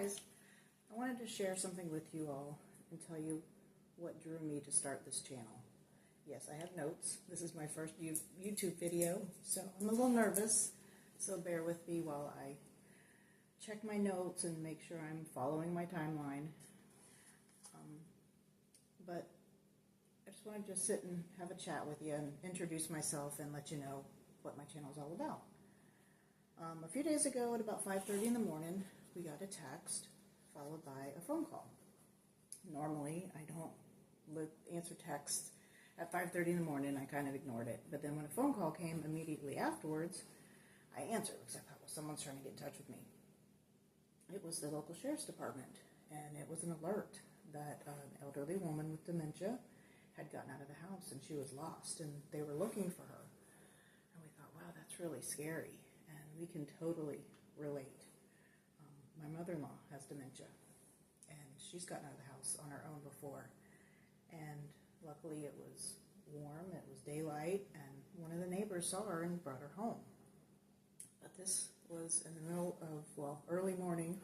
guys, I wanted to share something with you all and tell you what drew me to start this channel. Yes, I have notes. This is my first YouTube video, so I'm a little nervous, so bear with me while I check my notes and make sure I'm following my timeline. But I just want to sit and have a chat with you and introduce myself and let you know what my channel is all about. A few days ago at about 5:30 in the morning, we got a text followed by a phone call. Normally, I don't answer texts at 5:30 in the morning. I kind of ignored it. But then when a phone call came immediately afterwards, I answered because I thought, well, someone's trying to get in touch with me. It was the local sheriff's department, and it was an alert that an elderly woman with dementia had gotten out of the house and she was lost, and they were looking for her. And we thought, wow, that's really scary, and we can totally relate. My mother-in-law has dementia, and she's gotten out of the house on her own before, and luckily it was warm, it was daylight, and one of the neighbors saw her and brought her home. But this was in the middle of, early morning,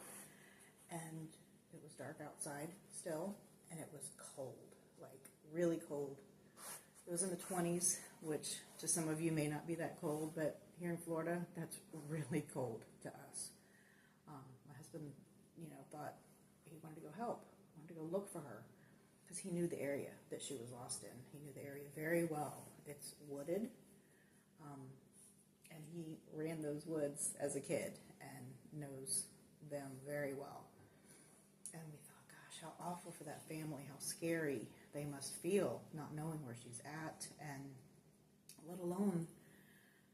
and it was dark outside still, and it was cold, like really cold. It was in the 20s, which to some of you may not be that cold, but here in Florida, that's really cold to us. My husband, thought he wanted to go help, wanted to go look for her, because he knew the area that she was lost in. He knew the area very well. It's wooded, and he ran those woods as a kid and knows them very well. And we thought, gosh, how awful for that family, how scary they must feel not knowing where she's at, and let alone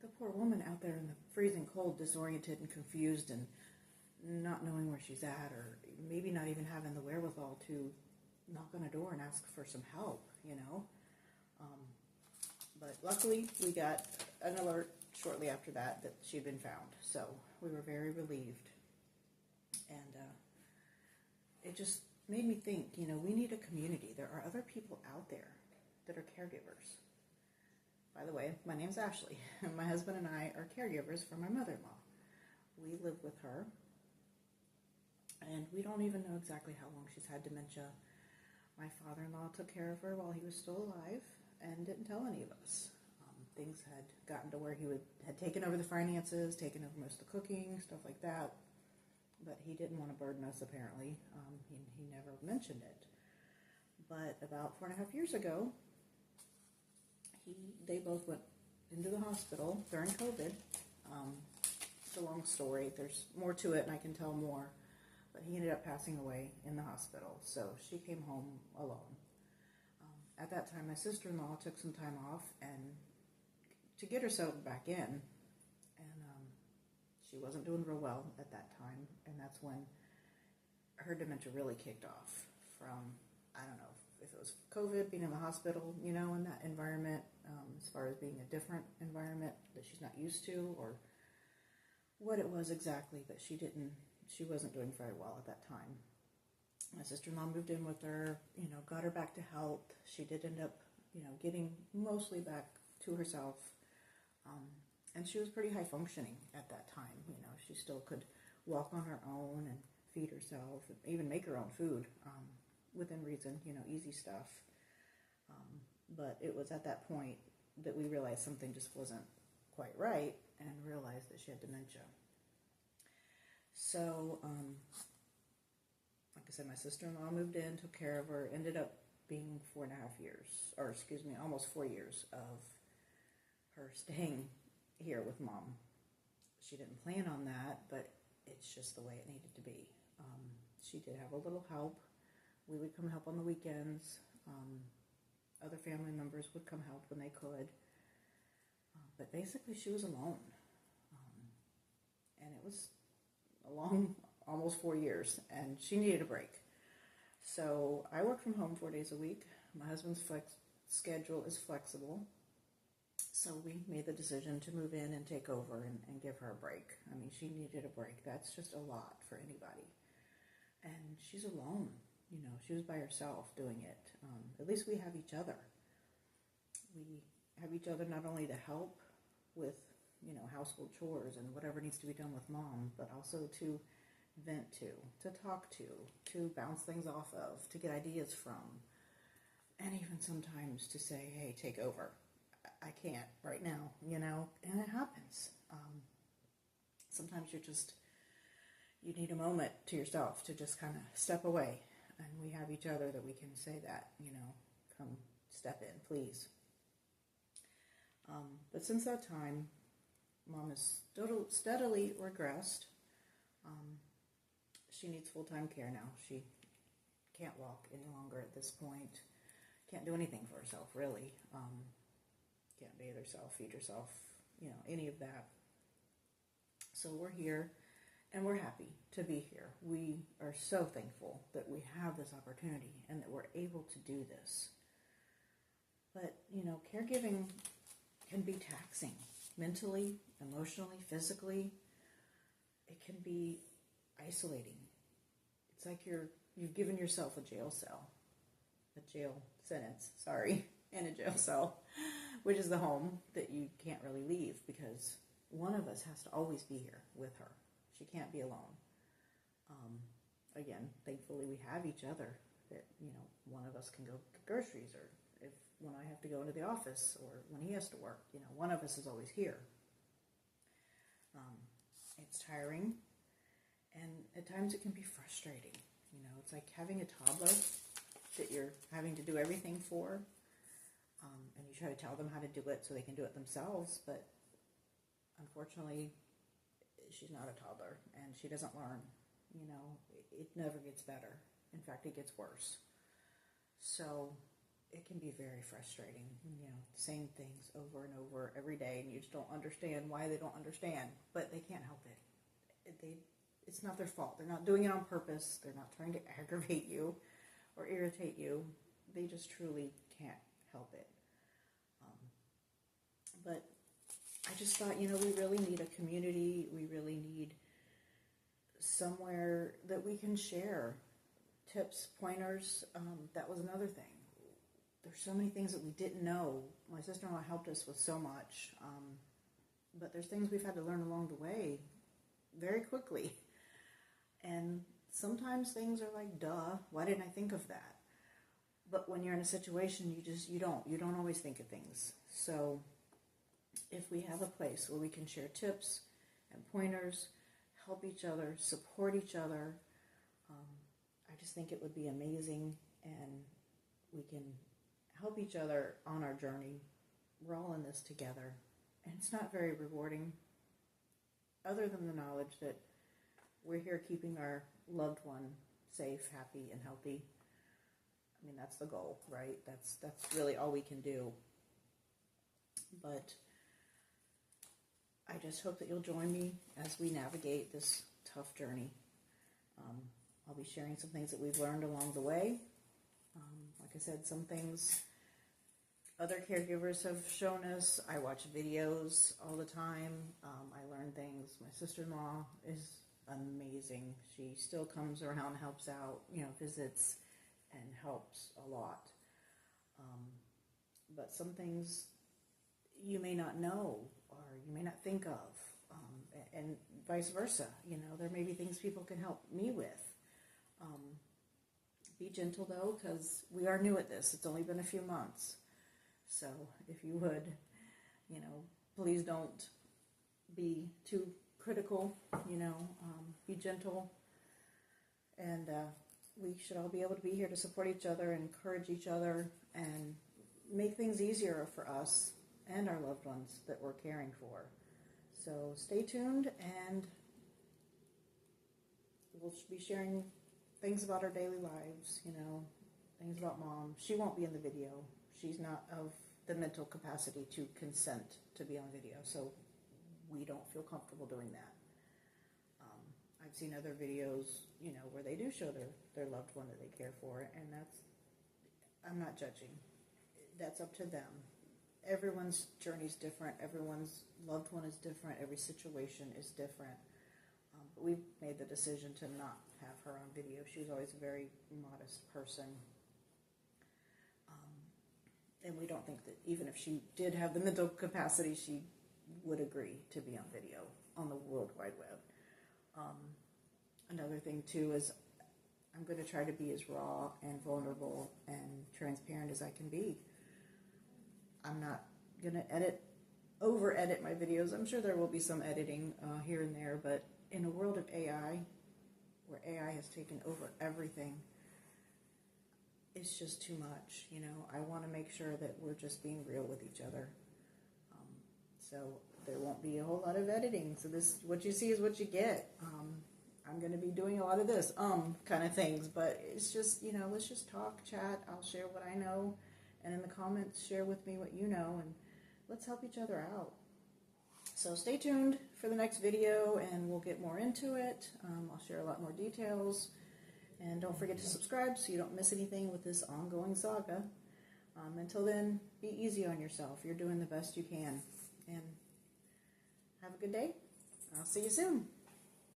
the poor woman out there in the freezing cold, disoriented and confused and not knowing where she's at, or maybe not even having the wherewithal to knock on a door and ask for some help, But luckily, we got an alert shortly after that she'd been found. So we were very relieved. And it just made me think, we need a community. There are other people out there that are caregivers. By the way, my name's Ashley. My husband and I are caregivers for my mother-in-law. We live with her, and we don't even know exactly how long she's had dementia. My father-in-law took care of her while he was still alive and didn't tell any of us. Things had gotten to where he had taken over the finances, taken over most of the cooking, stuff like that. But he didn't want to burden us, apparently. He never mentioned it. But about 4.5 years ago, they both went into the hospital during COVID. It's a long story. There's more to it, and I can tell more. But he ended up passing away in the hospital, so she came home alone. At that time, my sister-in-law took some time off and to get her settled back in, and she wasn't doing real well at that time, and that's when her dementia really kicked off from, I don't know if it was COVID, being in the hospital, in that environment, as far as being a different environment that she's not used to, or what it was exactly, but she wasn't doing very well at that time. My sister-in-law moved in with her, got her back to health. She did end up, getting mostly back to herself. And she was pretty high functioning at that time. She still could walk on her own and feed herself, and even make her own food, within reason, easy stuff. But it was at that point that we realized something just wasn't quite right, and realized that she had dementia. So, like I said, my sister-in-law moved in, took care of her, ended up being 4.5 years, almost 4 years of her staying here with Mom. She didn't plan on that, but it's just the way it needed to be. She did have a little help. We would come help on the weekends. Other family members would come help when they could. But basically, she was alone. And it was a long, almost 4 years, and she needed a break. So I work from home 4 days a week. My husband's schedule is flexible. So we made the decision to move in and take over and give her a break. I mean, she needed a break. That's just a lot for anybody. And she's alone. She was by herself doing it. At least we have each other. We have each other not only to help with, household chores and whatever needs to be done with Mom, but also to vent to talk to bounce things off of, to get ideas from, and even sometimes to say, hey, take over. I can't right now, and it happens. Sometimes you need a moment to yourself to just kind of step away, and we have each other that we can say that, come step in, please. But since that time, Mom has steadily regressed. She needs full-time care now. She can't walk any longer at this point. Can't do anything for herself, really. Can't bathe herself, feed herself, any of that. So we're here, and we're happy to be here. We are so thankful that we have this opportunity and that we're able to do this. But, caregiving can be taxing mentally, emotionally, physically. It can be isolating. It's like you've given yourself a jail sentence, in a jail cell, which is the home that you can't really leave because one of us has to always be here with her. She can't be alone. Again, thankfully we have each other that, one of us can go get groceries, or when I have to go into the office or when he has to work, one of us is always here. It's tiring, and at times it can be frustrating. It's like having a toddler that you're having to do everything for, and you try to tell them how to do it so they can do it themselves, but unfortunately, she's not a toddler, and she doesn't learn. It never gets better. In fact, it gets worse. So it can be very frustrating, same things over and over every day, and you just don't understand why they don't understand, but they can't help it. It's not their fault. They're not doing it on purpose. They're not trying to aggravate you or irritate you. They just truly can't help it. But I just thought, we really need a community. We really need somewhere that we can share tips, pointers. That was another thing. There's so many things that we didn't know. My sister-in-law helped us with so much. But there's things we've had to learn along the way very quickly. And sometimes things are like, duh, why didn't I think of that? But when you're in a situation, you don't always think of things. So if we have a place where we can share tips and pointers, help each other, support each other, I just think it would be amazing, and we can help each other on our journey. We're all in this together, and it's not very rewarding, other than the knowledge that we're here keeping our loved one safe, happy, and healthy. I mean, that's the goal, right? That's really all we can do. But I just hope that you'll join me as we navigate this tough journey. I'll be sharing some things that we've learned along the way. Like I said, some things other caregivers have shown us. I watch videos all the time. I learn things. My sister-in-law is amazing. She still comes around, helps out, visits, and helps a lot. But some things you may not know, or you may not think of, and vice versa. There may be things people can help me with. Be gentle, though, because we are new at this. It's only been a few months. So if you would, please don't be too critical, be gentle. And we should all be able to be here to support each other, encourage each other, and make things easier for us and our loved ones that we're caring for. So stay tuned, and we'll be sharing things about our daily lives, things about Mom. She won't be in the video. She's not of the mental capacity to consent to be on video, so we don't feel comfortable doing that. I've seen other videos, where they do show their loved one that they care for, and I'm not judging. That's up to them. Everyone's journey is different. Everyone's loved one is different. Every situation is different. But we've made the decision to not have her on video. She was always a very modest person. And we don't think that even if she did have the mental capacity, she would agree to be on video on the World Wide Web. another thing too is I'm going to try to be as raw and vulnerable and transparent as I can be. I'm not going to over edit my videos. I'm sure there will be some editing here and there, but in a world of AI, where AI has taken over everything, it's just too much. I want to make sure that we're just being real with each other. So there won't be a whole lot of editing. So what you see is what you get. I'm going to be doing a lot of this, kind of things, but it's just, let's just talk, chat. I'll share what I know, and in the comments, share with me what you know, and let's help each other out. So stay tuned for the next video, and we'll get more into it. I'll share a lot more details, and don't forget to subscribe so you don't miss anything with this ongoing saga. Until then, be easy on yourself. You're doing the best you can, and have a good day. I'll see you soon.